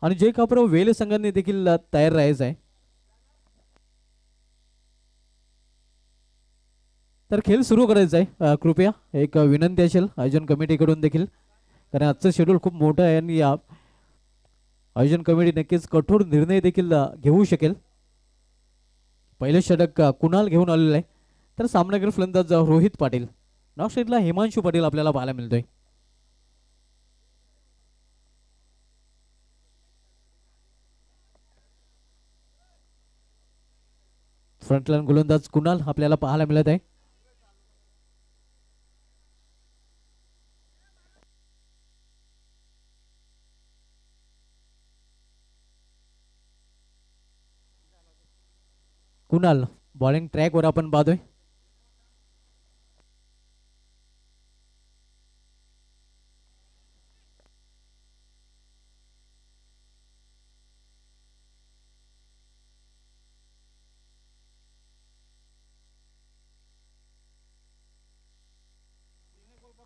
आणि जय कापराव वेले संघाने देखील तयार राहायचं आहे. तर खेळ सुरू करायचा आहे. कृपया एक विनंती असेल आयोजन कमिटीकडून देखील, कारण आजचं शेड्यूल खूप मोठं आहे आणि या आयोजन कमिटी नक्कीच कठोर निर्णय देखील घेऊ शकेल. पहिले षटक कुणाल घेऊन आलेलं आहे. तर सामनावीर फलंदाज रोहित पाटील, नॉर्थ साईडला हिमांशू पाटील आपल्याला पाहायला मिळतोय. फ्रंटलाईन गोलंदाज कुणाल आपल्याला पाहायला मिळत आहे. कुणाल बॉलिंग ट्रॅकवर आपण पाहतोय.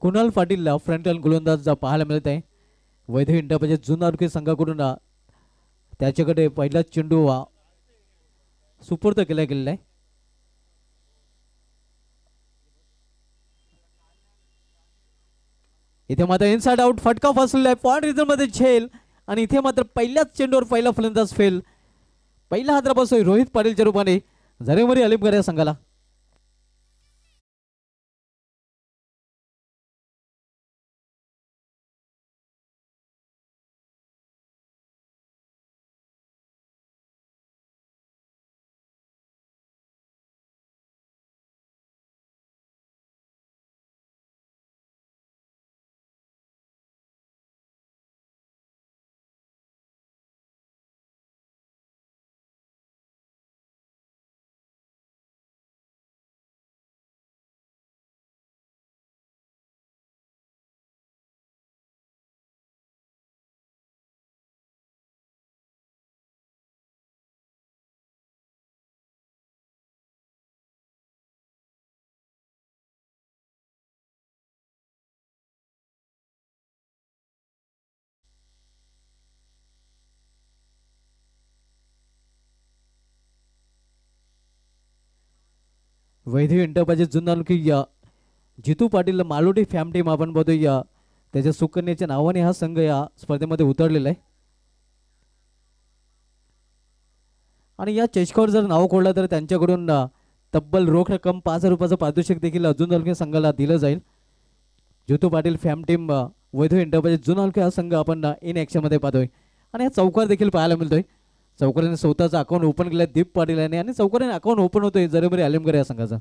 कुणाल पाटील फ्रंटलाईन गोलंदाज पाहायला मिळत आहे. वैद्य इंडिया जुनारुकी संघाकडून त्याच्याकडे पहिला चेंडू सुपूर्द केला गेलेला आहे. इथे मात्र इनसाइड आउट फटका फसलेला आहे. पॉइंट रिझन मध्ये झेल आणि इथे मात्र पहिल्याच चेंडूवर पहिला फलंदाज फेल. पहिला हादरा बसतोय रोहित पाटीलच्या रूपाने झरेमरी अलिमगड या संघाला. वैद्य इंटर जुन्नर की जितू पाटील मालोटी फॅम टीम आपण बघतोय त्याच्या सुकन्याच्या नावाने हा संघ या स्पर्धेमध्ये उतरलेला आहे. आणि या चषकावर जर नाव कोडलं तर त्यांच्याकडून तब्बल रोख रक्कम 5,000 रुपयाचं पारितोषिक देखील जुन्नर संघाला दिलं जाईल. जितू पाटील फॅम टीम वैद्य इंटर जुन्नर हा संघ आपण इन ॲक्शन मध्ये पाहतोय. आणि हा चौकार देखील पाहायला मिळतोय. चौकाराने स्वतःचा अकाउंट ओपन केला दीप पाटील यांनी आणि चौकाराने अकाउंट ओपन होतोय जरेमरी आलिमगड या संघाचा.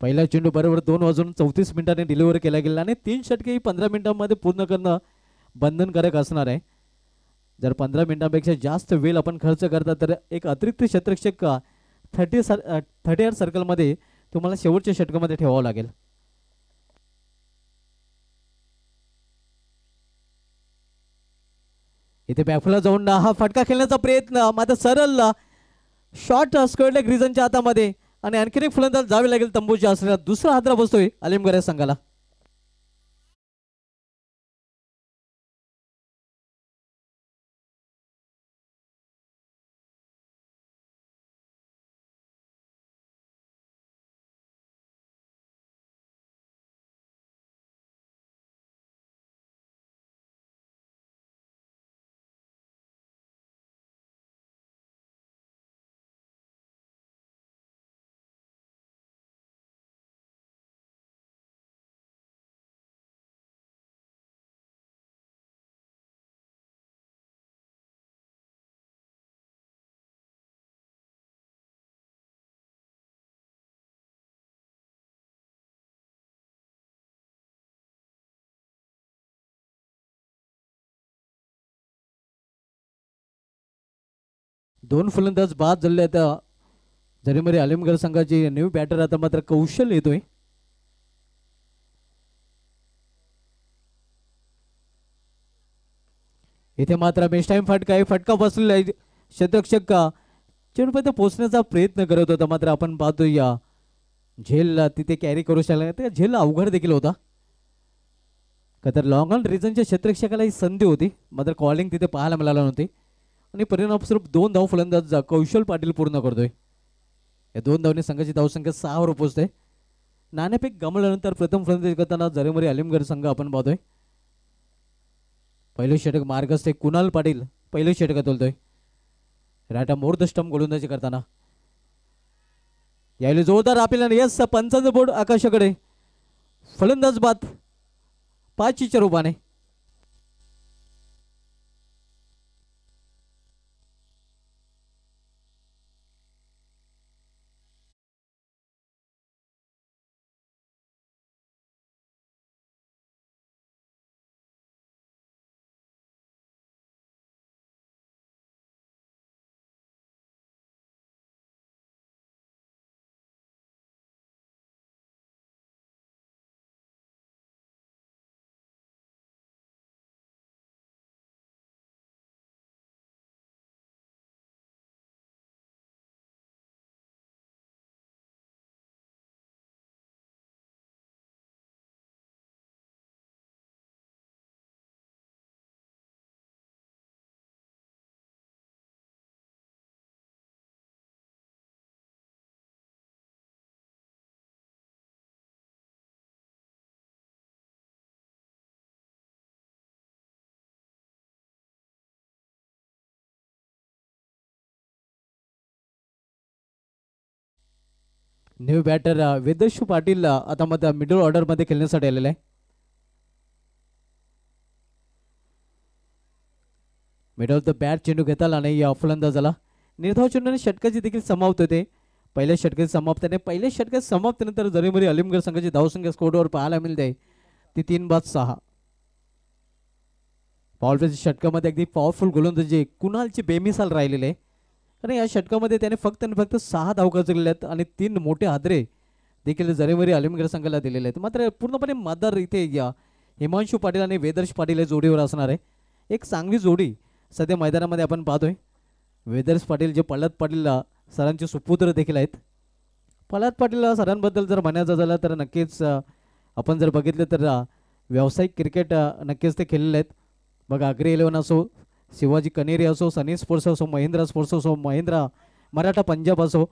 पहिला चेंडू बरोबर 2:34 मिनिटांनी डिलिव्हर केला गेला आणि 3 षटके 15 मिनिटांमध्ये पूर्ण करणं बंधनकारक असणार आहे. जर 15 मिनिटांपेक्षा जास्त वेळ आपण खर्च करता तर एक अतिरिक्त क्षेत्ररक्षक 38 सर्कलमध्ये तुम्हाला शेवटच्या षटकामध्ये ठेवावं लागेल. इथे बॅकफुलला जाऊन हा फटका खेळण्याचा प्रयत्न मात्र सरळ शॉर्ट स्क्वेअर ग्रीजनच्या हातामध्ये आणि आणखीन एक फलंदाज जावे लागेल तंबूच्या असलेला. दुसरा हादरा बसतोय अलिमगड संघाला. दोन फलंदाज बाद झाले. आता जरीमध्ये आलिमगड संघाची न्यू बॅटर आता मात्र कौशल येतोय. इथे मात्र बेस्ट टाइम फटका आहे. फटका बसलेला आहे. क्षेत्ररक्षक चेंडूपर्यंत पोहोचण्याचा प्रयत्न करत होता मात्र आपण पाहतोय झेल तिथे कॅरी करू शकला नाही. त्या झेल अवघड देखील होता का तर लॉंग ऑन रिझनच्या क्षेत्ररक्षकाला ही संधी होती मात्र कॉलिंग तिथे पाहायला मिळालं नव्हती आणि परिणामस्वरूप 2 धाव फलंदाज कौशल पाटील पूर्ण करतोय. या 2 धावने संघाची धावसंख्या 6वर पोहोचते. नाणेफेक गमावल्यानंतर प्रथम फलंदाजी करताना जरेमरी आलिमगड संघ आपण पाहतोय. पहिलं षटक मार्गस्थ कुणाल पाटील पहिलं षटक तोलतोय. राटा मोर द स्टंप गोलंदाजी करताना यावेळी जोरदार आपल्याला यस पंचांचा बोर्ड आकाशाकडे फलंदाज बाद 5च्या रूपाने. न्यू बॅटर वेदर्शू पाटील आता मध्ये मिडल ऑर्डर मध्ये खेळण्यासाठी आलेला आहे. मिडल ऑफ द बॅट चेंडू घेता आला नाही या फलंदाजाला. निर्धाव चेंडूने षटकाची देखील समाप्त होते. पहिल्या षटकाची समाप्तीने पहिल्या षटकात समाप्तीनंतर जरीमरी अलिमगड संघाची धावसंख्या स्कोरवर पाहायला मिळते ती 3-6. पॉवरप्लेच्या षटकामध्ये अगदी पॉवरफुल गोलंदाजी कुणालची बेमिसाल राहिलेले आणि या षटकामध्ये त्याने फक्त आणि फक्त 6 धाव गजरलेल्या आहेत आणि 3 मोठे हादरे देखील जरीमरी अलिमगड संघाला दिलेले आहेत. मात्र पूर्णपणे मतदार इथे या हिमांशू पाटील आणि वेदर्श पाटील या जोडीवर असणार आहे. एक चांगली जोडी सध्या मैदानामध्ये आपण पाहतोय. वेदर्श पाटील जे पल्हाद पाटील सरांचे सुपुत्र देखील आहेत. पल्हाद पाटील सरांबद्दल जर म्हणायचं झालं तर नक्कीच आपण जर बघितलं तर व्यावसायिक क्रिकेट नक्कीच ते खेळलेले आहेत. बघा अग्री 11 असो, शिवाजी कनेरी असो, सनी स्पोर्ट्स असो, महिंद्रा स्पोर्ट्स असो, महिंद्रा मराठा पंजाब असो,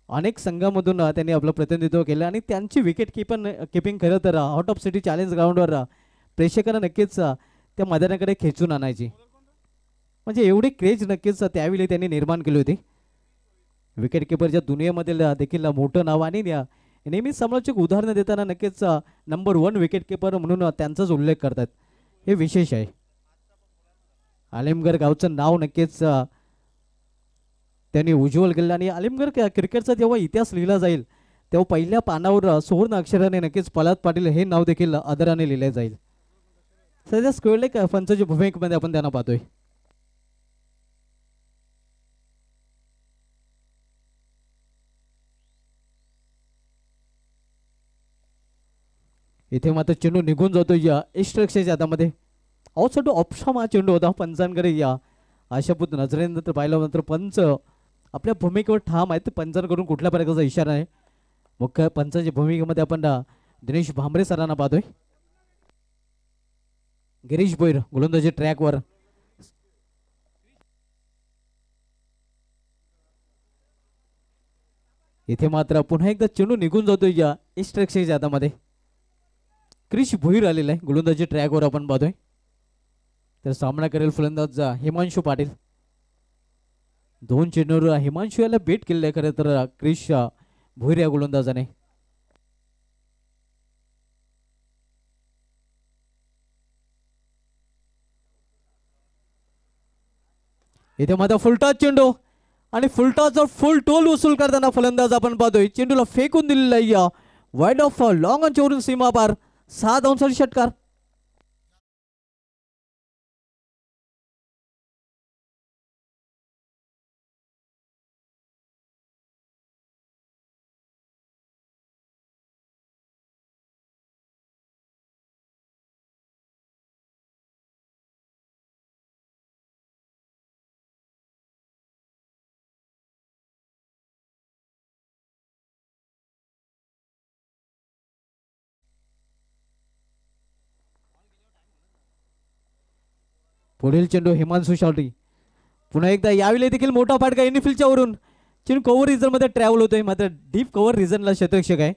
अनेक संघामधून त्यांनी आपलं प्रतिनिधित्व केलं आणि त्यांची विकेट किपिंग खरं तर आउट ऑफ सिटी चॅलेंज ग्राउंडवर प्रेक्षकांना नक्कीच त्या मैदानाकडे खेचून आणायची. म्हणजे एवढी क्रेज नक्कीच त्यावेळी त्यांनी निर्माण केली होती. विकेट किपरच्या दुनियेमधील देखील मोठं नाव आणि नेहमी समालोचक उदाहरणं देताना नक्कीच नंबर 1 विकेट किपर म्हणून त्यांचाच उल्लेख करतात. हे विशेष आहे. आलिमगड गावचं नाव नक्कीच त्यांनी उज्ज्वल केलं आणि आलिमगड क्रिकेटचा जेव्हा इतिहास लिहिला जाईल तेव्हा पहिल्या पानावर सुवर्ण अक्षराने नक्कीच पल्हाद पाटील हे नाव देखील आदराने लिहिले जाईल. सध्या स्क्वेअरलेग पंचाच्या भूमिकेमध्ये आपण त्यांना पाहतोय. इथे मात्र चेंडू निघून जातो या इष्टरक्षाच्या हातामध्ये. आउटसाइड ऑप्शन हा चेंडू होता पंचांकडे या आशापूत नजरेनंतर पाहिल्यानंतर पंच आपल्या भूमिकेवर ठाम आहेत. पंचांकडून कुठल्या प्रकारचा इशारा आहे. मुख्य पंचांच्या भूमिकेमध्ये आपण दिनेश भांबरे सरांना पाहतोय. गिरीश भोईर गोलंदाजी ट्रॅकवर. इथे मात्र पुन्हा एकदा चेंडू निघून जातोय या इष्टरक्षाच्या हातामध्ये. क्रिश भोईर आलेला आहे गोलंदाजी ट्रॅकवर आपण पाहतोय. तर सामना करेल फलंदाज हिमांशू पाटील. 2 चेंडूवर हिमांशू याला बेट केलेलं आहे खरं तर क्रिश भोईर या गोलंदाजाने. इथे मात्र फुलटॉस चेंडू आणि फुलटॉसचा फुल टोल वसूल करताना फलंदाज आपण पाहतोय. चेंडूला फेकून दिलेला आहे वाईड ऑफ लॉंग ऑन चोरून सीमा पार 6 धावांसाठी षटकार. पुढील चेंडू हिमांशु शावटी पुन्हा एकदा यावेळी देखील मोठा फाटका इनिफिल्डच्या वरून चेंडू कव्हर रिझन मध्ये ट्रॅव्हल होतोय मात्र डीप कव्हर रिझनला शतरक्षक आहे.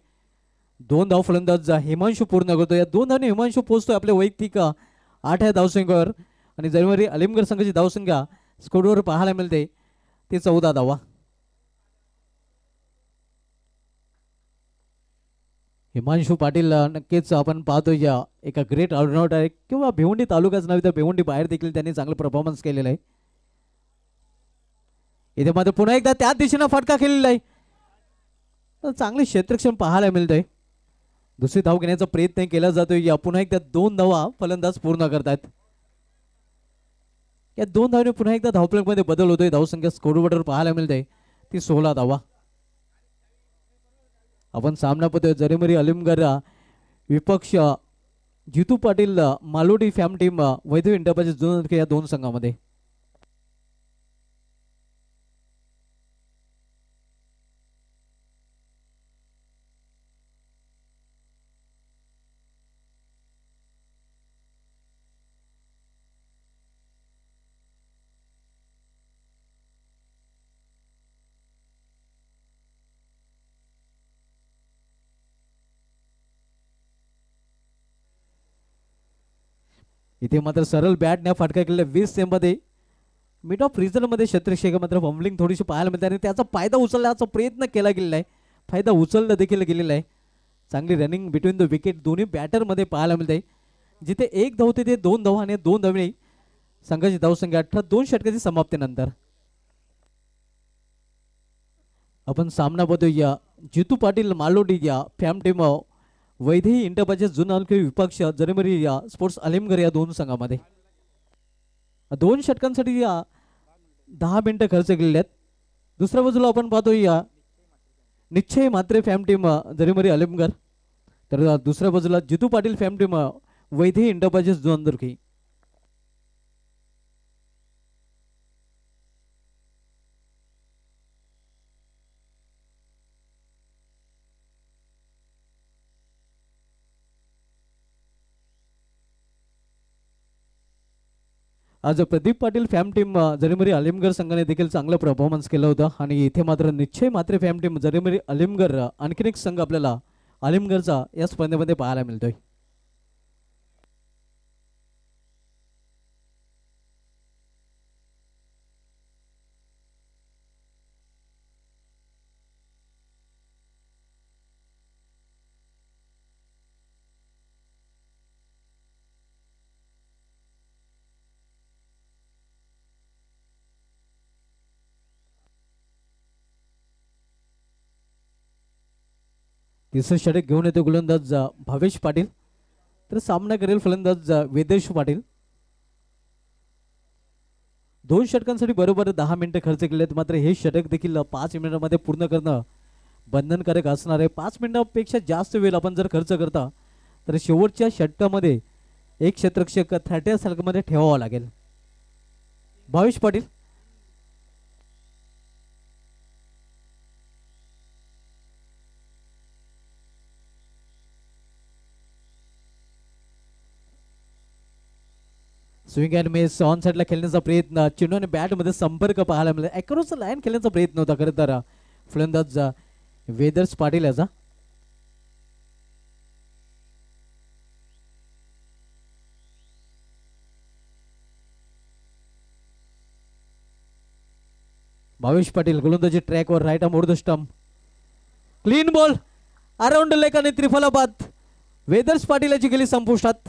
2 धाव फलंदाज हिमांशु पूर्ण करतो. या 2 धावने हिमांशु पोहोचतोय आपल्या वैयक्तिक 8 धावसंख्येवर आणि जरमरी अलिमगड संघाची धावसंख्या स्कोरवर पाहायला मिळते ते 14 धावा. हिमांशु पाटील नक्कीच आपण पाहतो या एका ग्रेट ऑलराऊंडर आहे किंवा भिवंडी तालुकाच नव्हे तर भिवंडी बाहेर देखील त्यांनी चांगला परफॉर्मन्स केलेला आहे. इथे मात्र पुन्हा एकदा त्याच दिशेनं फटका खेळलेला आहे. चांगले क्षेत्रक्षण पाहायला मिळतंय. दुसरी धाव घेण्याचा प्रयत्न केला जातोय. या पुन्हा एकदा 2 धावा फलंदाज पूर्ण करतात. या 2 धावने पुन्हा एकदा धावफलकमध्ये बदल होतोय. धावसंख्या स्कोरबोर्डवर पाहायला मिळते ती 16 धावा. आपण सामना पाहतोय जरीमरी अलिमगड विपक्ष जितू पाटील मालोडी फॅम टीम वैद्य इंटरप्राइजेस जुन या 2 संघामध्ये. इथे मात्र सरळ बॅटने फटका केलेला 20 सेंमध्ये मिड ऑफ रिझनमध्ये क्षेत्रक्षक मात्र बॉम्बलिंग थोडीशी पाहायला मिळते आणि त्याचा फायदा उचलण्याचा प्रयत्न केला गेलेला आहे. फायदा उचलला देखील गेलेला आहे. चांगली रनिंग बिटवीन द विकेट दोन्ही बॅटरमध्ये पाहायला मिळते. जिथे 1 धाव होते ते 2 धावा आणि 2 धावणे संघाची धावसंख्या 18 2 षटकाची समाप्तीनंतर. आपण सामना बघूया जितू पाटील मालोडी या फॅम टीम वैधी इंटरप्राइजेस जुन विपक्ष जरीमरी या स्पोर्ट्स अलिमगड या 2 संघामध्ये. 2 षटकांसाठी 10 मिनिटं खर्च केलेले आहेत. दुसऱ्या बाजूला आपण पाहतो या निश्चय मात्रे फॅम टीम जरीमरी अलिमगड तर दुसऱ्या बाजूला जितू पाटील फॅम टीम वैधी इंटरप्राइजेस जुन. आज प्रदीप पाटील फॅम टीम जरीमरी अलिमगड संघाने देखील चांगलं परफॉर्मन्स केलं होतं आणि इथे मात्र निश्चय मात्रे फॅम टीम जरीमरी अलिमगड आणखीन एक संघ आपल्याला अलिमगडचा या स्पर्धेमध्ये पाहायला मिळतोय. तिसरं षटक घेऊन येतो गोलंदाज भावेश पाटील तर सामना करेल फलंदाज वेदेश पाटील. 2 षटकांसाठी बरोबर 10 मिनिटं खर्च केले आहेत मात्र हे षटक देखील 5 मिनिटांमध्ये पूर्ण करणं बंधनकारक असणार आहे. 5 मिनिटांपेक्षा जास्त वेळ आपण जर खर्च करता तर शेवटच्या षटकामध्ये एक क्षेत्ररक्षक 30 षटकामध्ये ठेवावा लागेल. Bhavesh Patil swing and miss on साइडला खेळण्याचा प्रयत्न चेंडूने बॅटमध्ये संपर्क पाहायला मिळाला. अक्रॉस लाईन खेळण्याचा प्रयत्न होता खरं तर फलंदाज वेदर्स पाटील याचा. भावेश पाटील गोलंदाजी ट्रॅकवर right arm over the stump clean ball around leg आणि त्रिफलाबाद वेदर्स पाटील याची गेली संपुष्टात.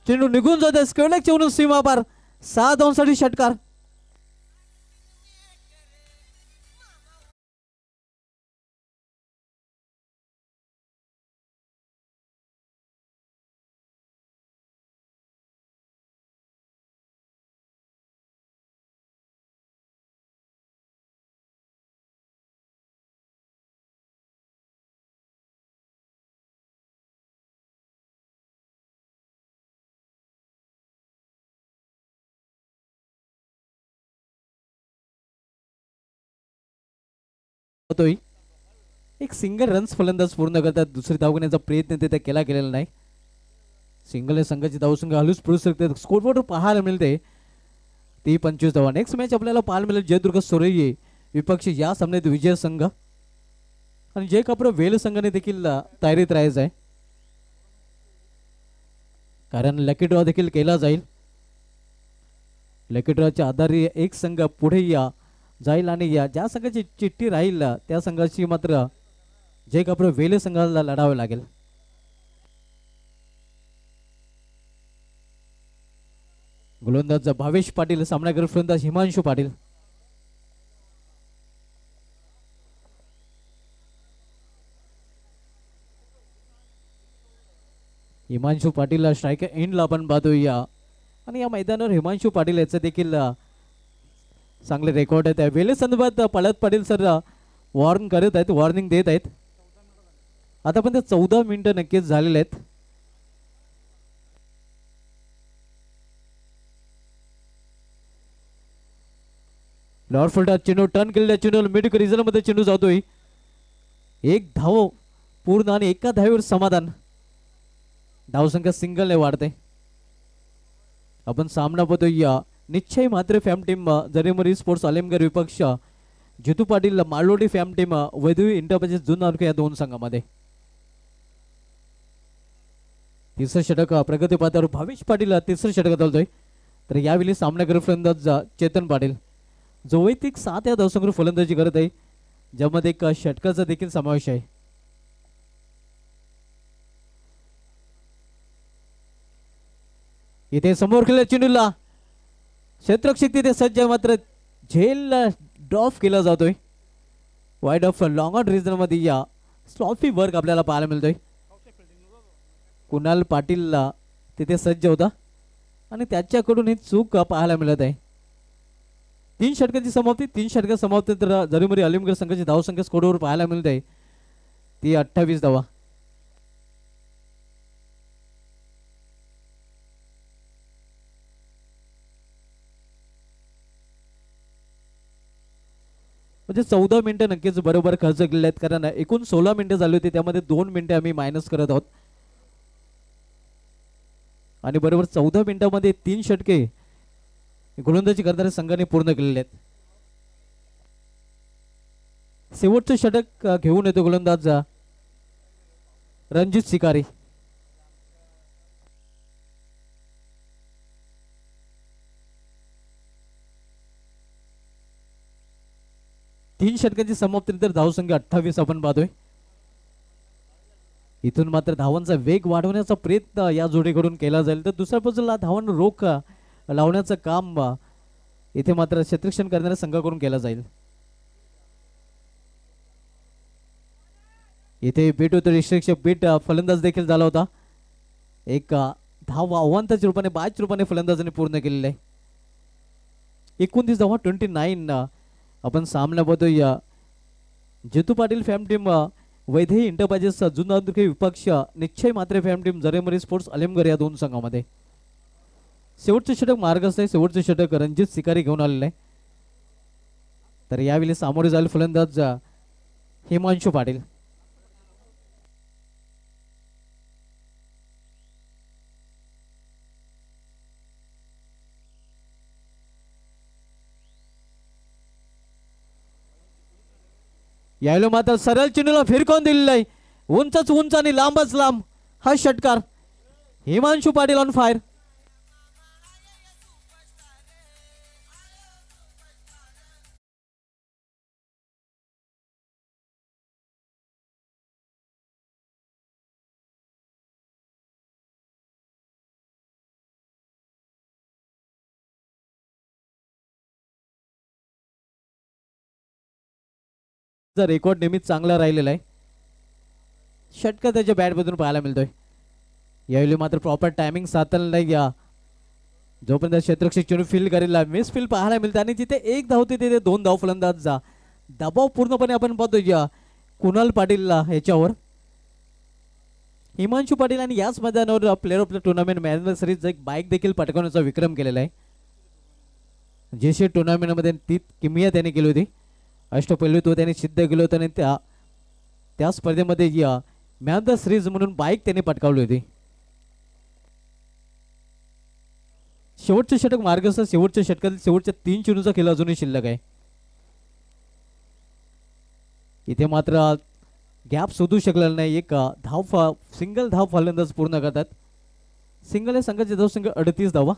चेंडू निघून जाते स्क्वेअर चेंडू सीमा पार 6 धावांसाठी षटकार. होतोय एक सिंगल रन्स फलंदाज पूर्ण करतात. दुसरी धाव घेण्याचा प्रयत्न ते केला गेलेला नाही. सिंगल संघाची धावसंख्या हलूच पुढू शकते. स्कोरबोर्ड पाहायला मिळते ती 25 धावा. नेक्स्ट मॅच आपल्याला पाहायला मिळेल जयदुर्ग सोरई विपक्ष या सामन्यात विजय संघ आणि जय कापर वेल संघाने देखील तयारीत राहायचं आहे कारण लकी ड्रॉ देखील केला जाईल. लकी ड्रॉच्या आधारे एक संघ पुढे या जाईल आणि या ज्या संघाची चिठ्ठी राहील त्या संघाची मात्र जय कापर वेल संघाला लढावे लागेल. गोलंदाज भावेश पाटील सामनागर फलंदाज हिमांशू पाटील. हिमांशू पाटील स्ट्रायकर एंडला आपण पाहतोय आणि या मैदानावर हिमांशू पाटील याचं देखील चांगले रेकॉर्ड आहेत. वेले संदर्भात पळत पाटील सर वॉर्न करत आहेत वॉर्निंग देत आहेत. आतापर्यंत 14 मिनिटं नक्कीच झालेले आहेत. लॉर्ड फुलटा चेंडू टर्न केलेल्या चेंडू मिड रिझल मध्ये चेंडू जातोय. एक धाव पूर्ण आणि एका धावेवर समाधान. धावसंख्या सिंगलने वाढते. आपण सामना पाहतोय निश्चय मात्र फॅम टीम जरेमरी स्पोर्ट्स आलेमगर विपक्ष जितू पाटील माळोडी फॅम टीम वैद्यू इंटरप्राइजेस जुन्नर या दोन संघामध्ये. तिसरं षटक प्रगती पात्रावर भावेश पाटील तिसरं षटक चालतोय. तर यावेळी सामनागर फलंदाज चेतन पाटील जो वैयक्तिक 7 या धावसंख्येवर फलंदाजी करत आहे ज्यामध्ये एक षटकाचा देखील समावेश आहे. इथे समोर केलेल्या चेंडूला क्षेत्ररक्षक तिथे सज्ज मात्र झेल ड्रॉप केला जातोय. Wide of long on region मध्ये या स्लॉफी वर्क आपल्याला पाहायला मिळतोय. कुणाल पाटील तिथे सज्ज होता आणि त्याच्याकडून ही चूक पाहायला मिळत आहे. 3 षटकांची समाप्ती 3 षटका समाप्ती तर जरीमरी अलीमगड संघाची धावसंख्या स्कोरवर पाहायला मिळत आहे ती 28 धावा. म्हणजे 14 मिनिटं नक्कीच बरोबर खर्च केले आहेत कारण एकूण 16 मिनिटं झाली होती त्यामध्ये 2 मिनिटं आम्ही मायनस करत आहोत आणि बरोबर 14 मिनिटांमध्ये 3 षटके गोलंदाजी करणाऱ्या संघाने पूर्ण केलेले आहेत. शेवटचं षटक घेऊन येतो गोलंदाज रणजित शिकारी. तीन षटकांची समाप्तीनंतर धावसंख्या 28 आपण पाहतोय. इथून मात्र धावांचा वेग वाढवण्याचा प्रयत्न या जोडीकडून केला जाईल तर दुसऱ्या बाजूला धावांना रोख लावण्याचं काम इथे मात्र क्षेत्ररक्षण करणाऱ्या संघाकडून केला जाईल. इथे बीट होतं रिस्ट्रिक्शन बीट फलंदाज देखील झाला होता. एक धाव अवांताच्या रूपाने 22 रूपाने फलंदाजाने पूर्ण केलेलं आहे. 29 धावा 29 आपण सामना बघतोय. Jitu Patil fam team Vaidehi enterprises Junnar विपक्ष निश्चय मात्र फॅम टीम जरेमरी स्पोर्ट्स अलीमगड या दोन संघामध्ये. शेवटचे षटक मार्गस्थ आहे. शेवटचे षटक रणजित शिकारी घेऊन आलेलं आहे. तर यावेळी सामोरे जाईल फलंदाज हिमांशू पाटील. यायला मात्र सरळ चेंडूला फिरकून दिलेला आहे. उंचच उंच आणि लांबच लांब हा षटकार. Himanshu Patil on fire. जर रेकॉर्ड नेहमीच चांगला राहिलेला आहे. षटकार त्याच्या बॅटमधून पाहायला मिळतोय. यावेळी मात्र प्रॉपर टायमिंग साधलं नाही. या जोपर्यंत क्षेत्ररक्षक चेंडू फील्ड करेल मिस फील्ड पाहायला मिळते आणि जिथे एक धावते तिथे 2 धाव फलंदाज जा दबाव पूर्णपणे आपण पाहतो या कुणाल पाटीलला ह्याच्यावर. हिमांशू पाटील आणि याच मैदानावर player of the tournament man of the series एक बाईक देखील पटकावण्याचा विक्रम केलेला आहे. जेसी टुर्नामेंटमध्ये ती किमिया त्याने केली होती. अष्टपैलू तो त्याने सिद्ध केलं होतं आणि त्या स्पर्धेमध्ये या मॅन ऑफ द सिरीज म्हणून बाईक त्याने पटकावली होती. शेवटचे षटक मार्गस्थ शेवटच्या षटकातील शेवटच्या 3 चेंडूचा खेळ अजूनही शिल्लक आहे. इथे मात्र गॅप शोधू शकलेला नाही. एक सिंगल धाव फलंदाज पूर्ण करतात. सिंगल या संघाचे धावसंख्या 38 धावा.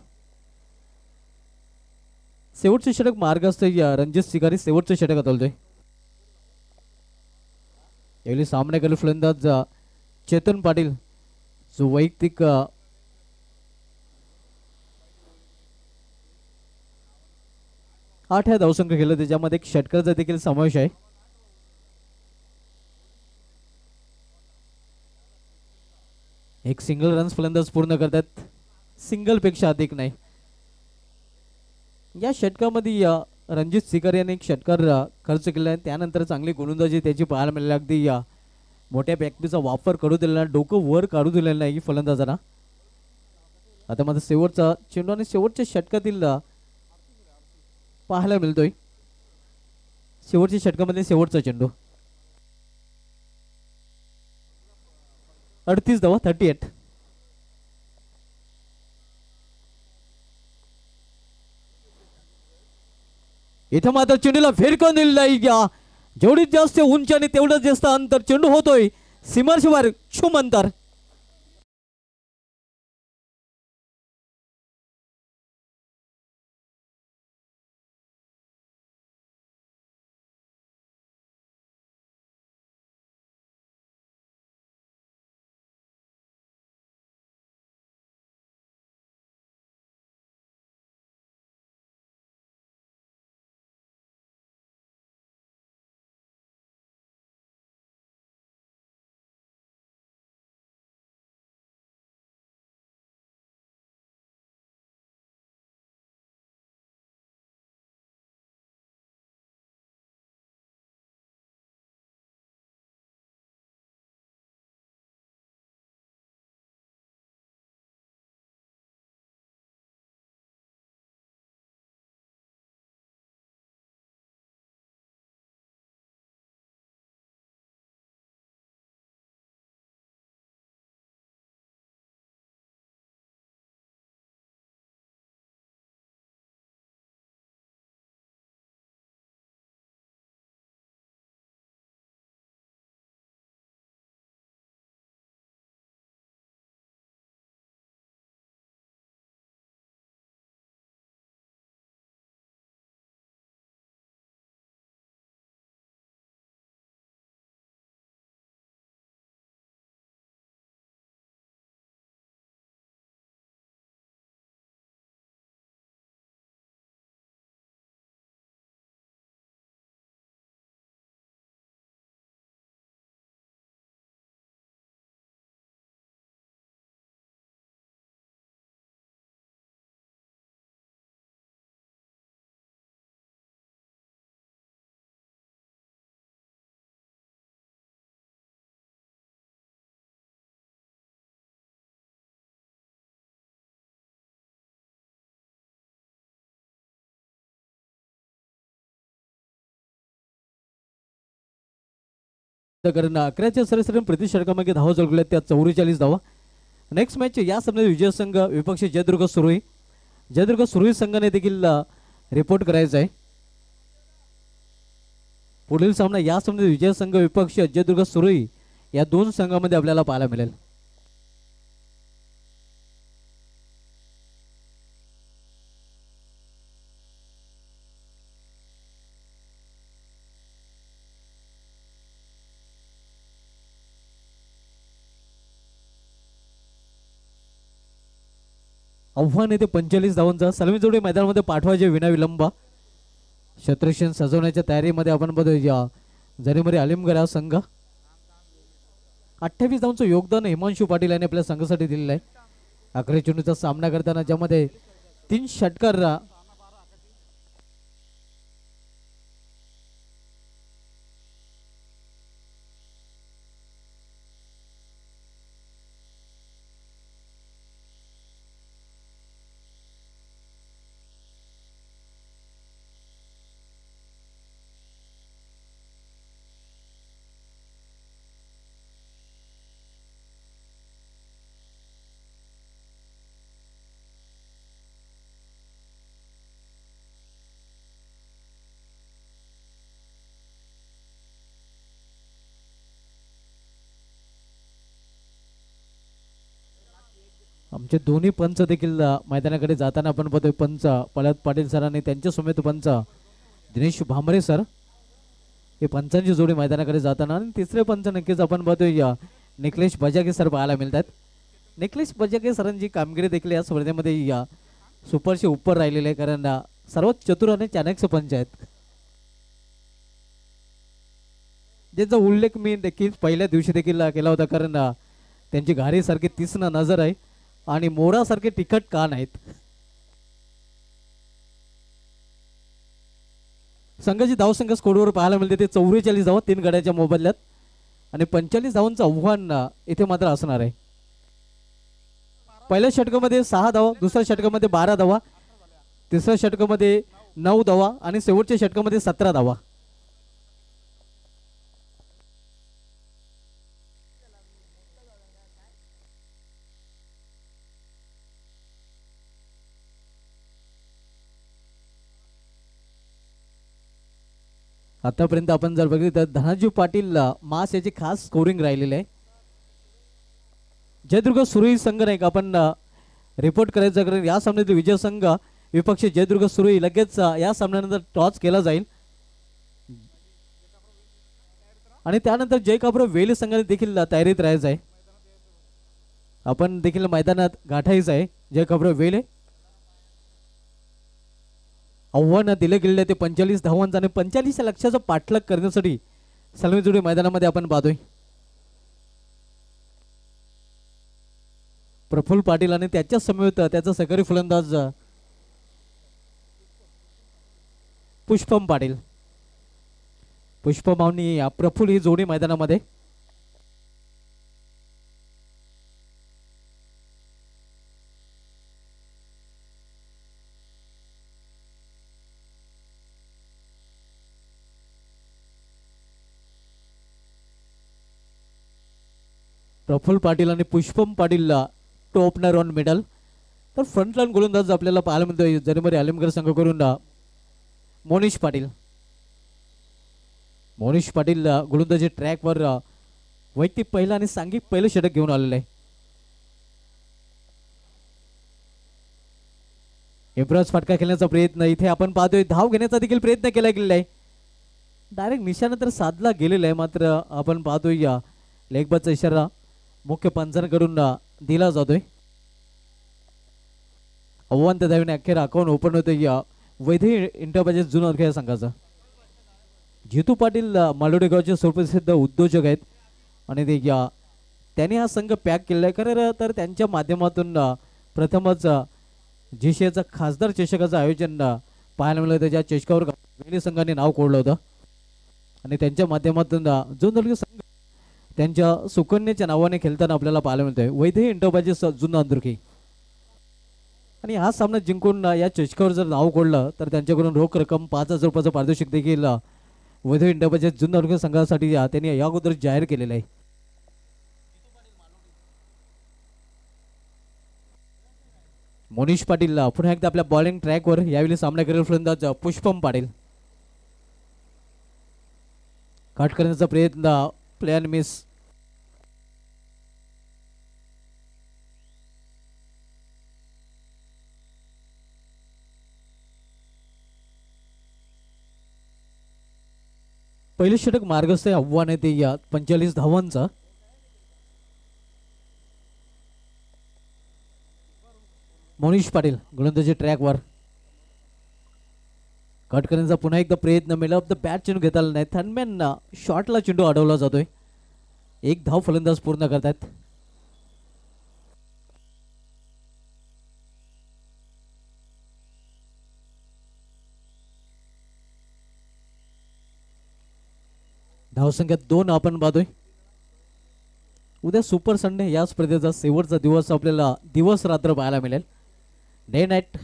शेवटचे षटक मार्गस्थ रणजित शिकारी शेवटचे षटक हाताळतोय. यावेळी सामना केला फलंदाज चेतन पाटील जो वैयक्तिक 8 धावसंख्या केलं त्याच्यामध्ये एक षटकाचा देखील समावेश आहे. एक सिंगल रन्स फलंदाज पूर्ण करतात. सिंगल पेक्षा अधिक नाही. या षटकामध्ये रणजित सिकर याने एक षटकार खर्च केला आहे. त्यानंतर चांगली गोलंदाजी त्याची पाहायला मिळाली. अगदी या मोठ्या बॅकपीचा वापर करू दिलेला नाही. डोकं वर काढू दिलेलं नाही फलंदाजांना. आता मात्र शेवटचा चेंडू आणि शेवटच्या षटकातील पाहायला मिळतोय. शेवटच्या षटकामध्ये शेवटचा चेंडू 38 धावा 38. इथं मात्र चेंडूला फेरकून दिलेला आहे. जेवढीच जास्त उंची आणि तेवढंच जास्त अंतर चेंडू होतोय सीमारेषेवर क्षुम अंतर. कारण 11च्या सरासरी प्रति षटकामध्ये धावा जोडल्या त्या 44 धावा. नेक्स्ट मॅच या सामन्यात विजय संघ विपक्ष जयदुर्ग सुरई. जयदुर्ग सुरई संघाने देखील रिपोर्ट करायचा आहे. पुढील सामना या सामन्यात विजय संघ विपक्ष जयदुर्ग सुरई या 2 संघांमध्ये आपल्याला पाहायला मिळेल. आव्हान येते 45 धावांचा. सलमी जोडे मैदानामध्ये पाठवायचे विना विलंब. शत्रक्षण सजवण्याच्या तयारीमध्ये आपण बघतो जरीमरी आलिमगर हा संघ 28 धावांचं योगदान हिमांशू पाटील यांनी आपल्या संघासाठी दिलेलं आहे. अकरा चेंडूचा सामना करताना ज्यामध्ये 3 षटकार आमचे दोन्ही पंच देखील मैदानाकडे जाताना आपण बघतोय. पंच पळत पाटील सर आणि त्यांच्या समेत पंच दिनेश भांबरे सर हे पंचांची जोडी मैदानाकडे जाताना. आणि तिसरे पंच नक्कीच आपण बघतोय निखिलेश बजागे सर पाहायला मिळतात. निखिलेश बजागे सरांची कामगिरी देखील या स्पर्धेमध्ये सुपरशी उपर राहिलेले आहे, कारण सर्वात चतुर आणि चाणक्य पंच आहेत, ज्यांचा उल्लेख मी देखील पहिल्या दिवशी देखील केला होता. कारण त्यांची घारीसारखी तीक्ष्ण नजर आहे आणि मोरासारखे तिखट कान आहेत. संघाची धावसंख्या स्कोरवर पाहायला मिळते ते 44 धावा 3 गड्याच्या मोबदल्यात आणि 45 धावांचं आव्हान इथे मात्र असणार आहे. पहिल्या षटकामध्ये 6 धावा, दुसऱ्या षटकामध्ये 12 धावा, तिसऱ्या षटकामध्ये 9 धावा आणि शेवटच्या षटकामध्ये 17 धावा. आतापर्यंत आपण जर बघितलं तर धनाजी पाटील मास याची खास स्कोरिंग राहिलेली आहे. जयदुर्ग सुरई संघ नाही का आपण रिपोर्ट करायचं, कारण या सामन्यातील विजय संघ विपक्ष जयदुर्ग सुरई लगेच या सामन्यानंतर टॉस केला जाईल आणि त्यानंतर जय काब्रो वेली संघाने देखील तयारीत राहायचं आहे. आपण देखील मैदानात गाठायचं आहे. जय काब्रो वेले आव्हान दिले गेलेले ते 45 धावांचं आणि 45 लक्षाचा पाठलाग करण्यासाठी सलमी जोडी मैदानामध्ये आपण पाहतोय. प्रफुल्ल पाटील आणि त्याच्या समेत त्याचा सहकारी फलंदाज पुष्पम पाटील. पुष्पम आणि प्रफुल्ल ही जोडी मैदानामध्ये. प्रफुल्ल पाटील आणि पुष्पम पाटील टॉपनर ऑन मिडल. तर फ्रंटलाईन गोलंदाज आपल्याला पाहायला मिळतोय जरीमरी आलिमगर संघाकडून मोनिश पाटील. मोनिश पाटील गोलंदाजी ट्रॅकवर वैयक्तिक पहिलं आणि सांघिक पहिलं षटक घेऊन आलेलं आहे. इम्प्राज फटका खेळण्याचा प्रयत्न इथे आपण पाहतोय. धाव घेण्याचा देखील प्रयत्न केला गेलेला आहे. डायरेक्ट निशाणा तर साधला गेलेला आहे, मात्र आपण पाहतोय लेगबाजचा इशारा मुख्य पंचांकडून दिला जातोय. आव्हान त्या धावीने अखेर अकाउंट ओपन होतोय वैद्य इंटरप्राइजेस जुन्नर खेळ संघाचा. जितू पाटील मालोडे गावचे सुप्रसिद्ध उद्योजक आहेत आणि ते त्यांनी हा संघ पॅक केलेला आहे. खरं तर त्यांच्या माध्यमातून प्रथमच जीसीएचा खासदार चषकाचं आयोजन पाहायला मिळालं होतं, ज्या चषकावर वेली संघाने नाव कोरलं होतं आणि त्यांच्या माध्यमातून जुन्नर संघ त्यांच्या सुकन्याच्या नावाने खेळताना आपल्याला पाहायला मिळतोय वैद्य इंटरप्राइजेस जुन्नर अंदुर्की. आणि हा सामना जिंकून या चषकावर जर नाव कोडलं तर त्यांच्याकडून रोख रक्कम 5,000 रुपयाचं पारितोषिक देखील वैद्य इंटरप्राइजेस जुन्नर संघासाठी त्यांनी या अगोदर जाहीर केलेलं आहे. मोनिश पाटील पुन्हा एकदा आपल्या बॉलिंग ट्रॅकवर यावेळी सामना करेल फलंदाज पुष्पम पाटील. काट करण्याचा प्रयत्न प्लेअर मिस. पहिले षटक मार्गस्थ आव्हान आहे ते 45 धावांचा. मोनिश पाटील गोलंदाजी ट्रॅकवर कट करण्याचा पुन्हा एकदा प्रयत्न मिळाला द बॅट चेंडू घेता आला नाही. थर्डमॅन शॉटला चेंडू अडवला जातोय. एक धाव फलंदाज पूर्ण करतात. धावसंख्या 2 आपण पाहतोय. उद्या सुपर संडे या स्पर्धेचा शेवटचा दिवस आपल्याला दिवस रात्र पाहायला मिळेल. Day night.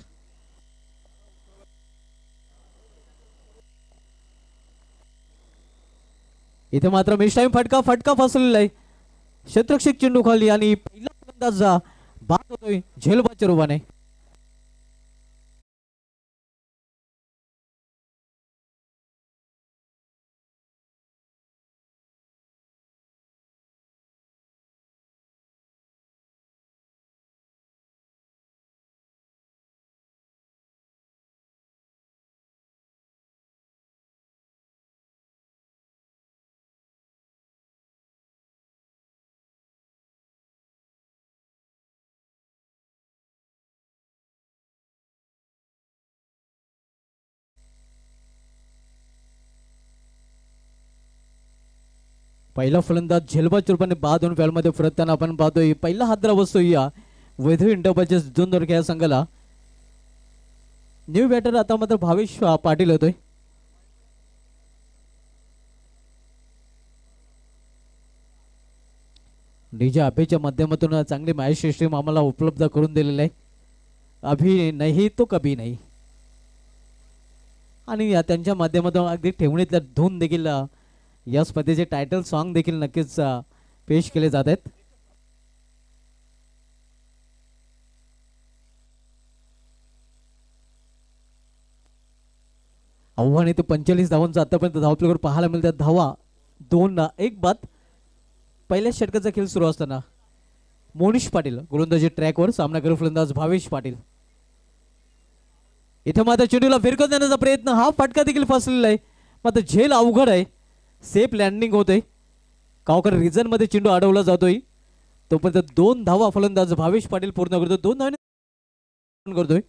इथे मात्र मिस टाइम फटका फसलेला आहे. क्षेत्ररक्षक चेंडू खाली आणि पहिला फलंदाज बाद होतोय झेलबाच्या रूपाने. पहिला फलंदाज झेलबाच्या रूपाने बाद होऊन फॅलमध्ये फिरताना आपण पाहतोय. पहिला हादरा बसतोय या वैभव इंटरपाचे जुन्नर या संघाला. न्यू बॅटर आता मात्र भावेश पाटील होतोय. डीजे अभेच्या माध्यमातून चांगली मॅच सिस्टीम आम्हाला उपलब्ध करून दिलेली आहे. अभि नाही तो कभी नाही. आणि त्यांच्या माध्यमातून अगदी ठेवणीतल्या धून देखील या स्पर्धेचे टायटल सॉन्ग देखील नक्कीच पेश केले जात आहेत. आव्हान इथे 45 धावांचा आतापर्यंत धावपलीवर पाहायला मिळतात. धावा 2-1 बाद. पहिल्या षटकाचा खेळ सुरू असताना मोनिश पाटील गोलंदाजी ट्रॅकवर सामना करू फलंदाज भावेश पाटील. इथे मात्र चेंडूला फिरकत देण्याचा प्रयत्न. हा फटका देखील फसलेला आहे. मात्र झेल अवघड आहे. सेफ लँडिंग होतोय. गावकर रिझन मध्ये चेंडू अडवला जातोय. तोपर्यंत 2 धावा फलंदाज भावेश पाटील पूर्ण करतो. 2 धावांनी करतोय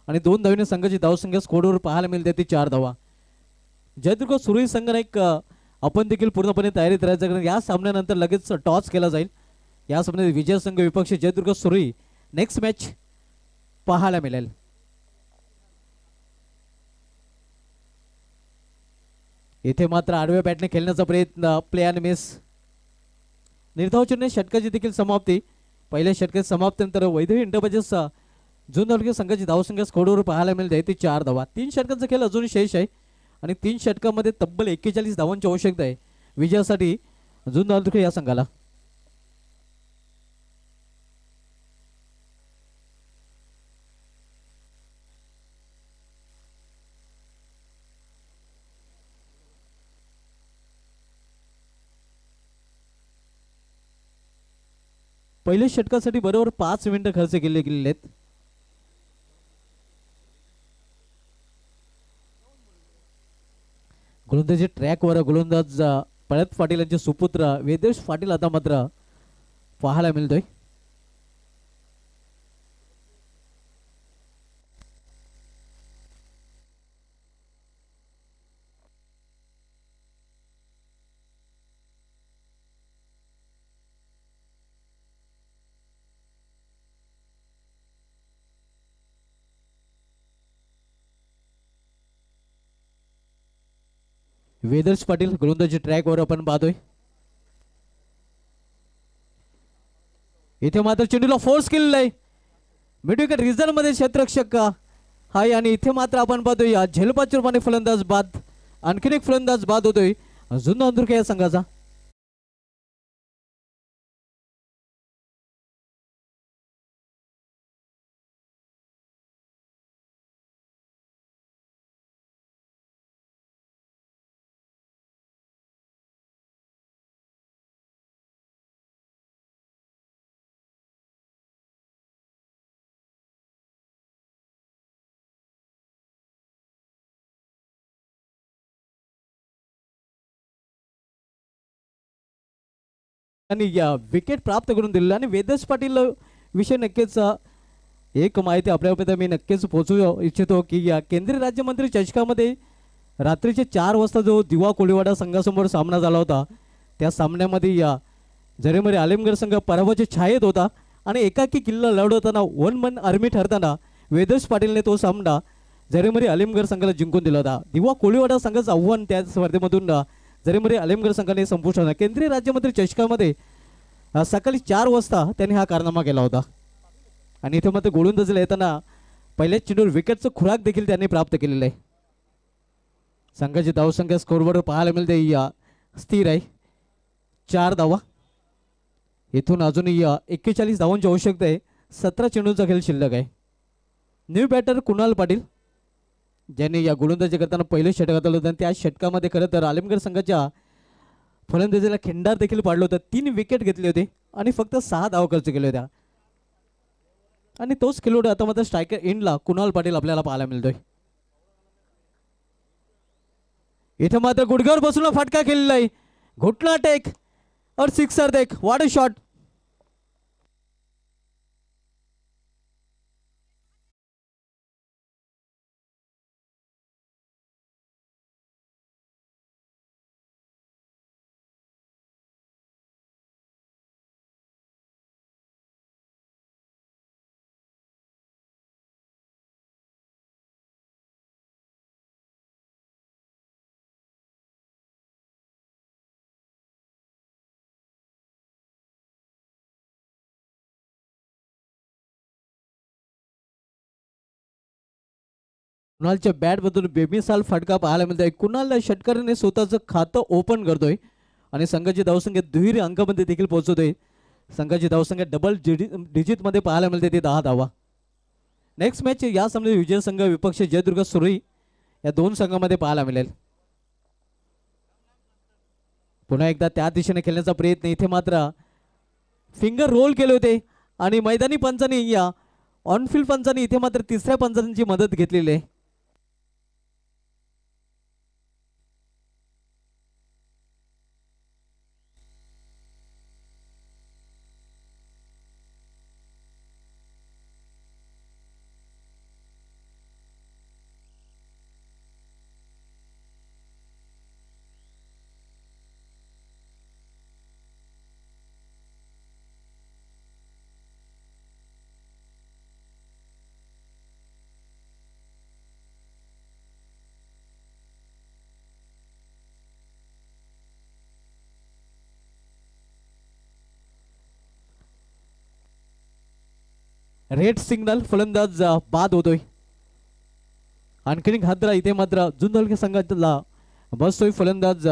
आणि 2 धावांनी संघाची धावसंख्या स्कोरवर पाहायला मिळते ती 4 धावा. जयदुर्ग सुरई संघाने एक आपण देखील पूर्णपणे तयारीत राहायचं, कारण या सामन्यानंतर लगेच टॉस केला जाईल. या सामन्यात विजय संघ विपक्ष जयदुर्ग सुरई नेक्स्ट मॅच पाहायला मिळेल. इथे मात्र आडव्या बॅटने खेळण्याचा प्रयत्न. Play and miss. निर्धावचने षटकाची देखील समाप्ती. पहिल्या षटकात समाप्तीनंतर वैभव इंटरपाजेस जुन्नर संघाची धावसंख्या स्कोरवर पाहायला मिळते ती 4 धावा. 3 षटकांचा खेळ अजून शेष आहे आणि 3 षटकामध्ये तब्बल 41 धावांची आवश्यकता आहे विजयासाठी जुन्नर या संघाला. पहिल्या षटकासाठी बरोबर 5 मिनिटं खर्च केले गेलेले आहेत. गोलंदाजी ट्रॅकवर गोलंदाज पळत पाटील यांचे सुपुत्र वेदेश पाटील आता मात्र पाहायला मिळतोय. वेदर्स पाटील गोलंदाजी ट्रॅकवर आपण पाहतोय. इथे मात्र चेंडूला फोर्स केलेला आहे. मिडविकेट रिझन मध्ये क्षेत्ररक्षक हाय आणि इथे मात्र आपण पाहतोय या झेलबाच्या रूपाने फलंदाज बाद. आणखीन एक फलंदाज बाद होतोय जुन्नर या संघाचा. आणि या विकेट प्राप्त करून दिलेला आणि वेदस पाटील विषय नक्कीच एक माहिती आपल्यापर्यंत मी नक्कीच पोहोचू इच्छितो की या केंद्रीय राज्यमंत्री चषकामध्ये रात्रीचे 4 वाजता जो दिवा कोळीवाडा संघासमोर सामना झाला होता त्या सामन्यामध्ये या जरीमरी आलिमगड संघ पराभवाच्या छायेत होता आणि एकाकी किल्ला लढवताना वन मन आर्मी ठरताना वेदेश पाटीलने तो सामना जरीमरी आलिमगड संघाला जिंकून दिला होता. दिवा कोळीवाडा संघाचं आव्हान त्या स्पर्धेमधून जरीमरी आलिमगड संघाने संपुष्टात केंद्रीय राज्यमंत्री चषकामध्ये सकाळी 4 वाजता त्यांनी हा कारनामा केला होता आणि इथे मात्र गोलंदाजीला येताना पहिल्याच चेंडूवर विकेटचं खुराक देखील त्यांनी प्राप्त केलेलं आहे. संघाची धावसंख्या स्कोरवर पाहायला मिळते या स्थिर आहे 4 धावा. इथून अजूनही 41 धावांची आवश्यकता आहे. 17 चेंडूंचा खेळ शिल्लक आहे. न्यू बॅटर कुणाल पाटील ज्यांनी या गोलंदाजी करताना पहिले षटक घातलं होतं आणि त्या षटकामध्ये खरं तर आलिमगड संघाच्या फलंदाजीला खिंडार देखील पाडलं होतं. 3 विकेट घेतले होते आणि फक्त 6 धावा खर्च केल्या होत्या आणि तोच खेळाडू आता मात्र स्ट्रायकर एंडला कुणाल पाटील आपल्याला पाहायला मिळतोय. इथं मात्र गुडघ्यावर बसून फटका खेळलेला आहे. घुटना टेक और सिक्सर देख व्हाट अ शॉट. कुणालच्या बॅट मधून बेमिसाल फटका पाहायला मिळतोय. कुणाल षटकाराने स्वतःचं खातं ओपन करतोय आणि संघाची धावसंख्या दुहेरी अंकामध्ये देखील पोहोचवतोय. संघाची धावसंख्या डबल डिजिट मध्ये पाहायला मिळते ती 10 धावा. नेक्स्ट मॅच या सामन्यात विजय संघ विपक्ष जयदुर्ग सुरई या 2 संघांमध्ये पाहायला मिळेल. पुन्हा एकदा त्या दिशेने खेळण्याचा प्रयत्न. इथे मात्र फिंगर रोल केले होते आणि मैदानी पंचांनी या ऑनफिल्ड पंचांनी इथे मात्र तिसऱ्या पंचांची मदत घेतलेली आहे. रेड सिग्नल फलंदाज बाद होतोय. आणखीन हादरा इथे मात्र जुंदलके संघातला बसतोय फलंदाज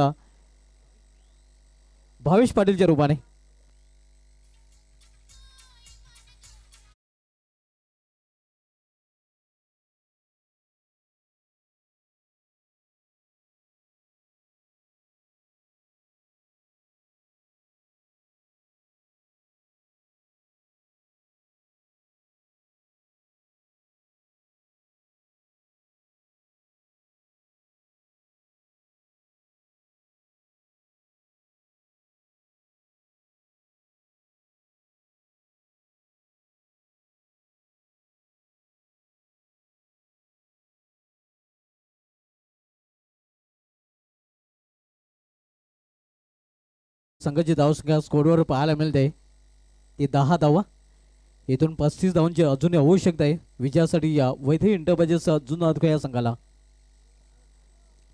भावेश पाटीलच्या रूपाने. संघाची धावसंख्या स्कोरवर पाहायला मिळते ती 10 धावा. इथून 35 धावांची अजूनही आवश्यकता आहे विजयासाठी या वैद्य इंटरप्राइजेस जुना या संघाला.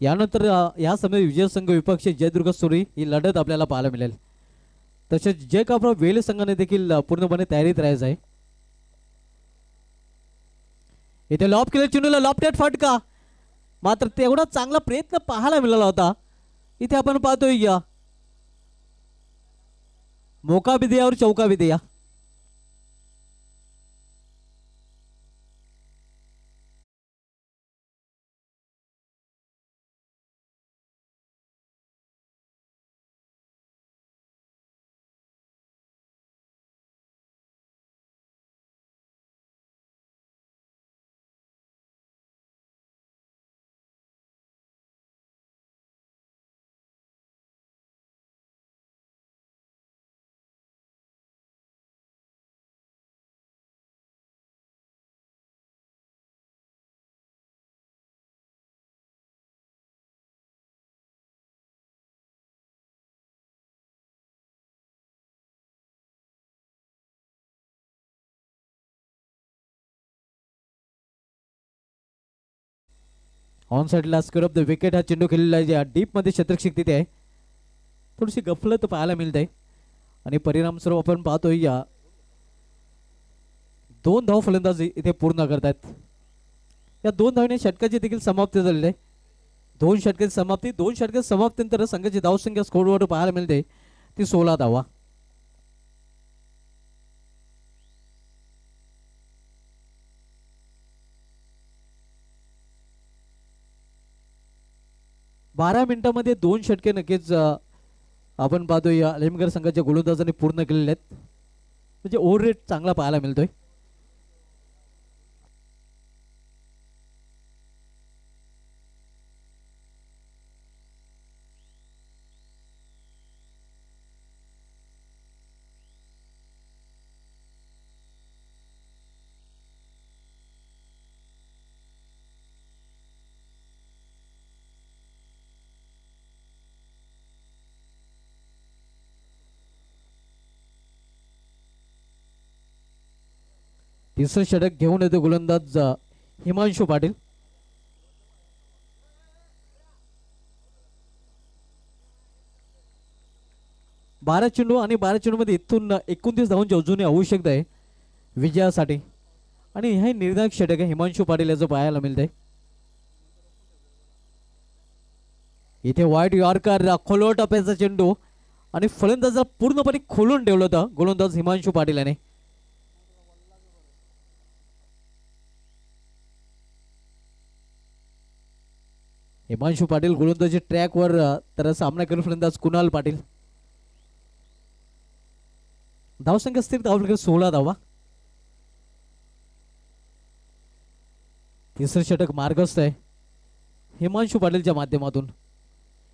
यानंतर या सामन्यात विजय संघ विपक्ष जयदुर्ग सुरी ही लढत आपल्याला पाहायला मिळेल. तसेच जय कापरा वेल संघाने देखील पूर्णपणे तयारीत राहायचं आहे. इथे लॉप केले चेंडूला लॉपटेट फटका मात्र तेवढा चांगला प्रयत्न पाहायला मिळाला होता. इथे आपण पाहतोय या मौका भी दिया और चौका भी दिया. ऑन साईडला स्क्वेअर ऑफ द विकेट हा चेंडू खेळलेला आहे, ज्या डीपमध्ये क्षेत्ररक्षक तिथे आहे. थोडीशी गफलत पाहायला मिळते आणि परिणामस्वरूप आपण पाहतोय या 2 धाव फलंदाज इथे पूर्ण करतात. या 2 धावने षटकाची देखील समाप्ती झालेली आहे. 2 षटकाची समाप्ती, 2 षटकाची समाप्तीनंतर संघाची धावसंख्या स्कोरवर पाहायला मिळते ती 16 धावा. बारा मिनिटांमध्ये 2 षटके नक्कीच आपण पाहतोय या अलिमगड संघाच्या गोलंदाजांनी पूर्ण केलेले आहेत. म्हणजे ओव्हर रेट चांगला पाहायला मिळतोय. तिसरं षटक घेऊन येतो गोलंदाज हिमांशू पाटील. बारा चेंडू आणि 12 चेंडूमध्ये इथून 29 धावांची अजूनही आवश्यकता आहे विजयासाठी आणि हे निर्णायक षटक आहे हिमांशू पाटील याचं पाहायला मिळतंय. इथे वाईट यॉर्कर खोलवर टप्प्याचा चेंडू आणि फलंदाजा पूर्णपणे खोलून ठेवलं होतं गोलंदाज हिमांशू पाटील याने. हिमांशू पाटील गोलंदाजी ट्रॅकवर तर सामना करून फलंदाज कुणाल पाटील. धावसंख्या स्थिर धावफलक 16 धावा. तिसरं षटक मार्गस्थ आहे हिमांशू पाटीलच्या माध्यमातून.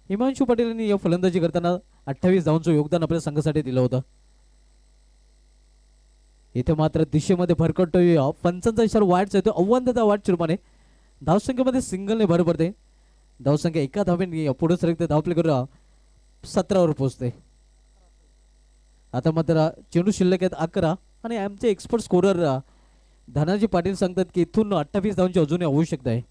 हिमांशु पाटील यांनी या फलंदाजी करताना 28 धावांचं योगदान आपल्या संघासाठी दिलं होतं. इथे मात्र दिशेमध्ये भरकटतोय पंचांचा इशारा वाईटचा येतो. आव्हानदाता वाट चिरमाने धावसंख्येमध्ये सिंगलने भर पडते. धावसंख्या एका धावेने पुढे सरकते. धावप्ले करून 17 वर पोहोचते. आता मात्र चेंडू शिल्लक आहेत 11 आणि आमचे एक्सपर्ट स्कोरर धनाजी पाटील सांगतात की इथून 28 धावांची अजूनही आवश्यकता आहे.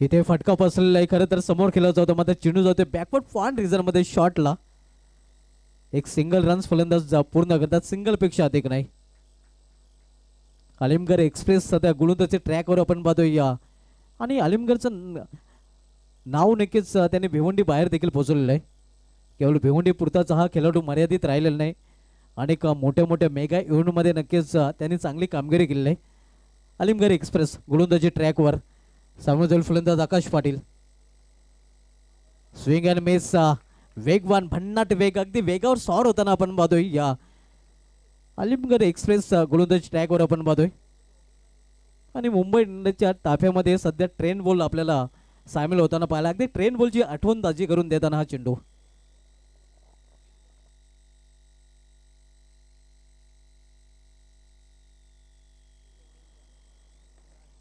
इथे फटका पसरलेला आहे. खरं तर समोर खेळला जातो मात्र चेंडू जातोय बॅकवर्ड फॉन रिझन मध्ये शॉटला. एक सिंगल रन्स फलंदाज पूर्ण करतात. सिंगल पेक्षा अधिक नाही. अलिमगड एक्सप्रेस सध्या गोलंदाजी ट्रॅकवर आपण पाहतोय या आणि अलिमगडचं नाव नक्कीच त्यांनी भिवंडी बाहेर देखील पोहोचवलेलं आहे. केवळ भिवंडी पुरताच हा खेळाडू मर्यादित राहिलेला नाही. अनेक मोठ्या मोठ्या मेगा इव्हेंटमध्ये नक्कीच त्यांनी चांगली कामगिरी केलेली आहे. अलिमगड एक्सप्रेस गोलंदाजी ट्रॅकवर सामोजल फलंदाज आकाश पाटील. स्विंग अँड मिस वेगवान भन्नाट वेग अगदी वेगावर सॉर होताना आपण पाहतोय या अलिमगड एक्सप्रेस गोलंदाजी ट्रॅकवर आपण पाहतोय. आणि मुंबई इंडियन्सच्या ताफ्यामध्ये सध्या ट्रेन बॉल आपल्याला सामील होताना पाहिला. अगदी ट्रेन बॉलची आठवण ताजी करून देताना हा चेंडू.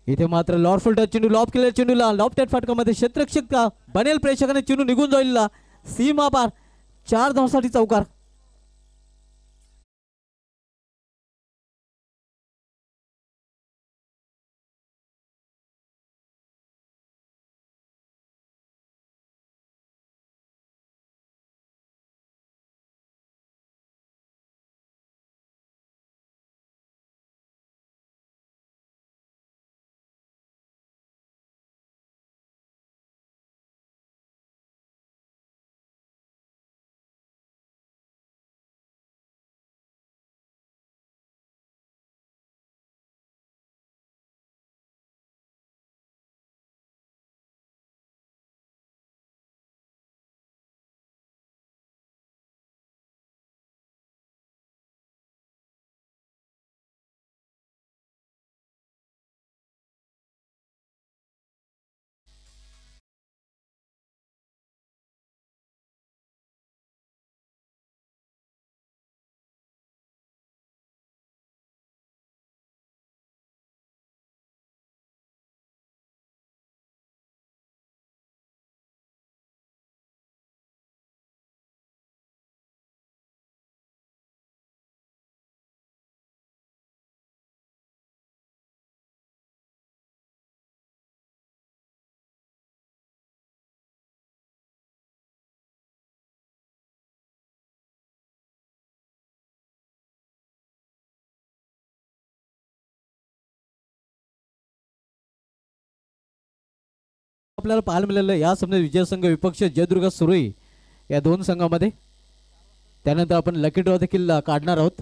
इथे मात्र लॉर्डफुल टच चेंडू लॉब केलेल्या चेंडूला लॉफ्टेड फटकामध्ये क्षेत्ररक्षक बनेल प्रेक्षकाने चेंडू निघून जाईल सीमा पार 4 धावांसाठी चौकार. आपल्याला पाहायला मिळालं या सामन्यात विजय संघ विपक्ष जयदुर्ग सुरई या दोन संघामध्ये. त्यानंतर आपण लकी ड्रॉ देखील काढणार आहोत.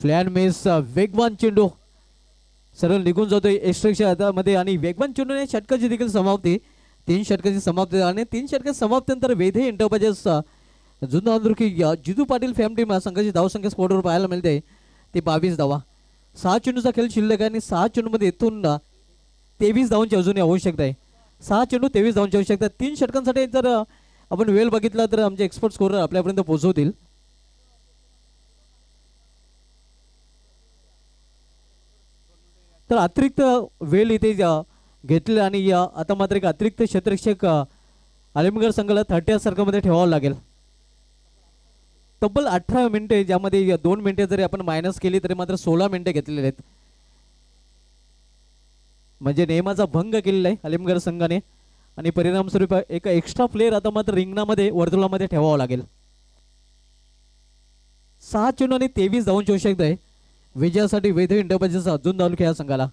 फ्लॅन मेस वेगवान चेंडू सरळ निघून जातोय एक्स्ट्राच्या हातामध्ये आणि वेगवान चेंडूने षटकाची देखील समाप्ती. 3 षटकाची समाप्ती आणि 3 षटकाची समाप्तीनंतर वेधे इंटरप्राइजेस जुन्नर अंधुर्की जितू पाटील फॅम टीम संघाची धावसंख्या स्पोर्टवर पाहायला मिळते ते 22 धावा. 6 चेंडूचा खेळ शिल्लक आहे आणि 6 चेंडूमध्ये येथून 23 धावांची अजूनही आवश्यकता आहे. 6 चेंडू 23 धावांची आवश्यकता आहे. 3 षटकांसाठी जर आपण वेळ बघितला तर आमचे एक्सपर्ट स्कोरर आपल्यापर्यंत पोहोचवतील. तर अतिरिक्त वेळ इथे घेतले आणि आता मात्र एक अतिरिक्त क्षेत्ररक्षक आलमगड संघाला 30 सर्कलमध्ये ठेवावं लागेल. तब्बल 18 मिनिटे ज्यामध्ये 2 मिनिटे जरी आपण मायनस केली तरी मात्र 16 मिनिटे घेतलेले आहेत. म्हणजे नियमाचा भंग केलेला आहे आलमगड संघाने आणि परिणामस्वरूप एक एक्स्ट्रा प्लेअर आता मात्र रिंगणामध्ये वर्तुळामध्ये ठेवावा लागेल. 6 चेंडू आणि 23 धावांची आवश्यकता आहे विजयासाठी वैध इंटरप्राइजेस अजून तालुक्या या संघाला.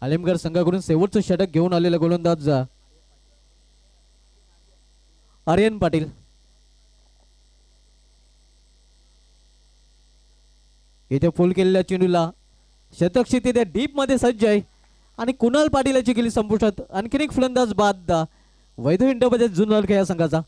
आलिमगड संघाकडून शेवटचं षटक घेऊन आलेला गोलंदाज आर्यन पाटील. इथे फुल केलेल्या चेंडूला शतक तिथे डीप मध्ये सज्ज आहे आणि कुणाल पाटील याची गेली संपुष्टात. आणखीन एक फलंदाज बाद वैध इंटरप्राइजेस जुन्नर तालुका या संघाचा.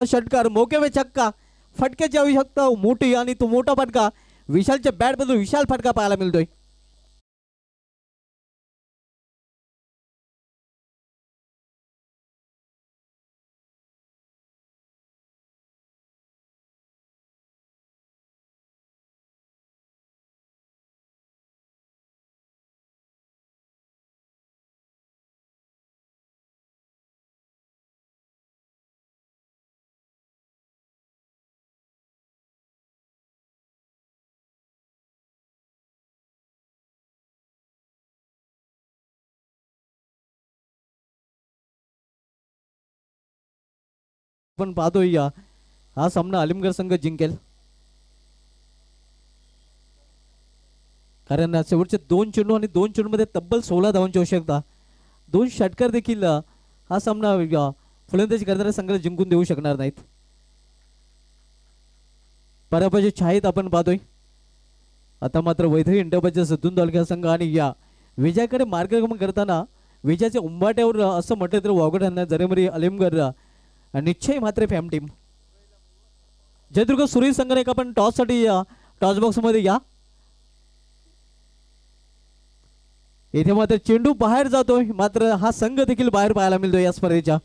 षटकार मौके में छक्का फटक्याची आवश्यकता मोठी आणि तो मोठा फटका विशालच्या बॅट मधून विशाल फटका पाहायला मिळतोय. पण पाहतोय या हा सामना अलिमगड संघ जिंकेल, कारण शेवटचे 2 चेंडू आणि 2 चेंडूमध्ये तब्बल 16 धावांची आवश्यकता. 2 षटकार देखील हा सामना फलंदाजी करणाऱ्या संघाला जिंकून देऊ शकणार नाहीत. पराभवाच्या छायेत आपण पाहतोय. आता मात्र वैद्य इंटरबाच्या सदून तालुक्या संघ आणि या विजयाकडे मार्गक्रमण करताना विजयाच्या उंबाट्यावर असं म्हटलं तर वागोटांना जरेमरी अलिमगड निश्चय मात्र फॅम टीम. जयदुर्ग सुरेश संघाने एक आपण टॉससाठी टॉस बॉक्स मध्ये या. इथे मात्र चेंडू बाहेर जातोय, मात्र हा संघ देखील बाहेर पाहायला मिळतोय या स्पर्धेच्या.